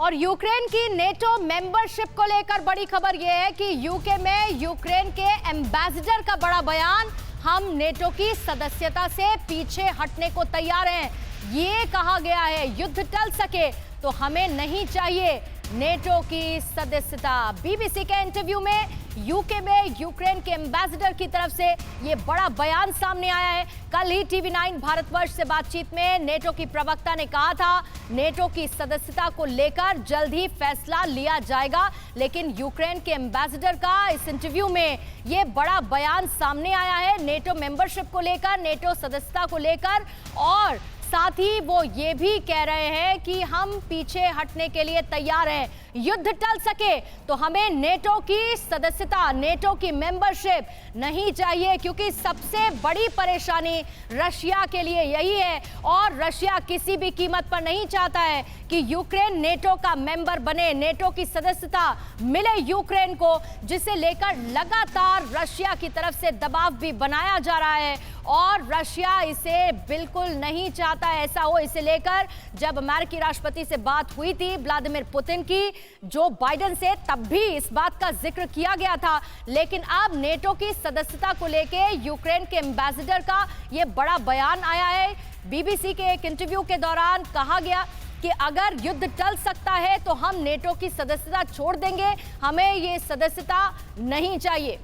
और यूक्रेन की NATO membership को लेकर बड़ी खबर यह है कि यूके में यूक्रेन के एम्बेसडर का बड़ा बयान, हम नेटो की सदस्यता से पीछे हटने को तैयार हैं। ये कहा गया है युद्ध टल सके तो हमें नहीं चाहिए नेटो की सदस्यता। बीबीसी के इंटरव्यू में यूके में यूक्रेन के एम्बेसडर की तरफ से ये बड़ा बयान सामने आया है। कल ही टीवी9 भारतवर्ष से बातचीत में नेटो की प्रवक्ता ने कहा था नेटो की सदस्यता को लेकर जल्द ही फैसला लिया जाएगा, लेकिन यूक्रेन के एम्बेसडर का इस इंटरव्यू में ये बड़ा बयान सामने आया है नेटो मेंबरशिप को लेकर, नेटो सदस्यता को लेकर, और साथ ही वो ये भी कह रहे हैं कि हम पीछे हटने के लिए तैयार हैं। युद्ध टल सके तो हमें नेटो की सदस्यता, नेटो की मेंबरशिप नहीं चाहिए, क्योंकि सबसे बड़ी परेशानी रशिया के लिए यही है और रशिया किसी भी कीमत पर नहीं चाहता है कि यूक्रेन नेटो का मेंबर बने, नेटो की सदस्यता मिले यूक्रेन को, जिसे लेकर लगातार रशिया की तरफ से दबाव भी बनाया जा रहा है और रशिया इसे बिल्कुल नहीं चाहता ऐसा हो। इसे लेकर जब अमेरिकी राष्ट्रपति से बात हुई थी व्लादिमीर पुतिन की जो बाइडेन से, तब भी इस बात का जिक्र किया गया था, लेकिन अब नेटो की सदस्यता को लेके यूक्रेन के एम्बेसडर का ये बड़ा बयान आया है। बीबीसी के एक इंटरव्यू के दौरान कहा गया कि अगर युद्ध टल सकता है तो हम नेटो की सदस्यता छोड़ देंगे, हमें ये सदस्यता नहीं चाहिए।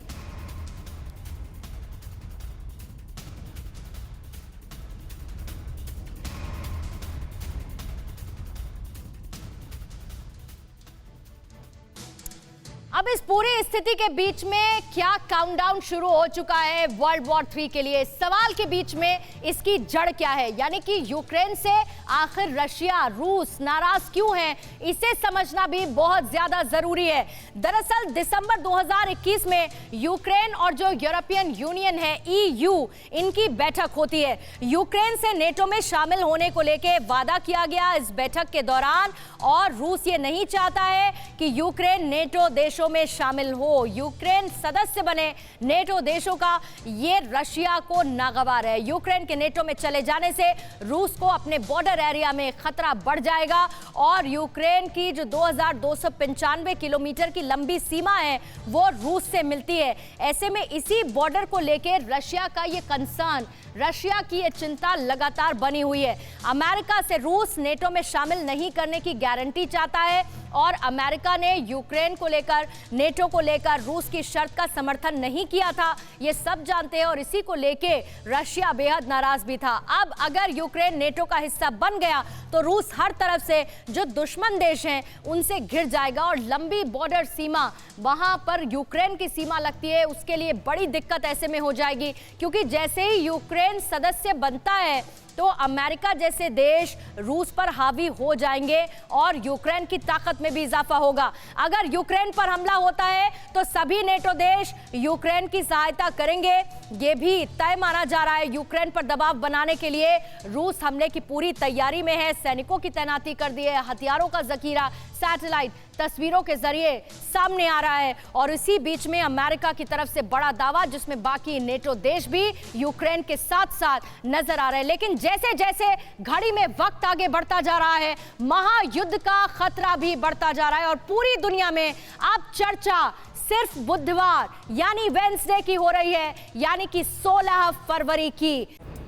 अब इस पूरी स्थिति के बीच में क्या काउंटडाउन शुरू हो चुका है वर्ल्ड वॉर 3 के लिए। सवाल के बीच में इसकी जड़ क्या है, यानी कि यूक्रेन से आखिर रशिया, रूस नाराज क्यों हैं, इसे समझना भी बहुत ज्यादा जरूरी है। दरअसल दिसंबर 2021 में यूक्रेन और जो यूरोपियन यूनियन है EU, इनकी बैठक होती है। यूक्रेन से नेटो में शामिल होने को लेकर वादा किया गया इस बैठक के दौरान, और रूस ये नहीं चाहता है कि यूक्रेन नेटो देशों में शामिल हो, यूक्रेन सदस्य बने नेटो देशों का, ये रशिया को नागवार है। यूक्रेन के नेटो में चले जाने से रूस को अपने बॉर्डर एरिया में खतरा बढ़ जाएगा और यूक्रेन की जो 2295 किलोमीटर की लंबी सीमा है वो रूस से मिलती है। ऐसे में इसी बॉर्डर को लेकर रशिया का ये कंसर्न, रशिया की ये चिंता लगातार बनी हुई है। अमेरिका से रूस नेटो में शामिल नहीं करने की गारंटी चाहता है और अमेरिका ने यूक्रेन को लेकर, नेटो को लेकर रूस की शर्त का समर्थन नहीं किया था, ये सब जानते हैं, और इसी को लेके रशिया बेहद नाराज भी था। अब अगर यूक्रेन नेटो का हिस्सा बन गया तो रूस हर तरफ से जो दुश्मन देश हैं उनसे घिर जाएगा और लंबी बॉर्डर सीमा, वहां पर यूक्रेन की सीमा लगती है, उसके लिए बड़ी दिक्कत ऐसे में हो जाएगी, क्योंकि जैसे ही यूक्रेन सदस्य बनता है तो अमेरिका जैसे देश रूस पर हावी हो जाएंगे और यूक्रेन की ताकत में भी इजाफा होगा। अगर यूक्रेन पर हमला होता है तो सभी नेटो देश यूक्रेन की सहायता करेंगे, ये भी तय माना जा रहा है। यूक्रेन पर दबाव बनाने के लिए रूस हमले की पूरी तैयारी में है, सैनिकों की तैनाती कर दी है, हथियारों का जखीरा सैटेलाइट तस्वीरों के जरिए सामने आ रहा है, और इसी बीच में अमेरिका की तरफ से बड़ा दावा जिसमें बाकी नेटो देश भी यूक्रेन के साथ साथ नजर आ रहे हैं। लेकिन जैसे जैसे घड़ी में वक्त आगे बढ़ता जा रहा है, महायुद्ध का खतरा भी बढ़ता जा रहा है और पूरी दुनिया में अब चर्चा सिर्फ बुधवार यानी वेडनेसडे की हो रही है, यानी कि 16 फरवरी की।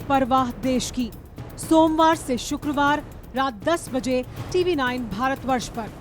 परवाह देश की, सोमवार से शुक्रवार रात 10 बजे टीवी9 भारतवर्ष पर।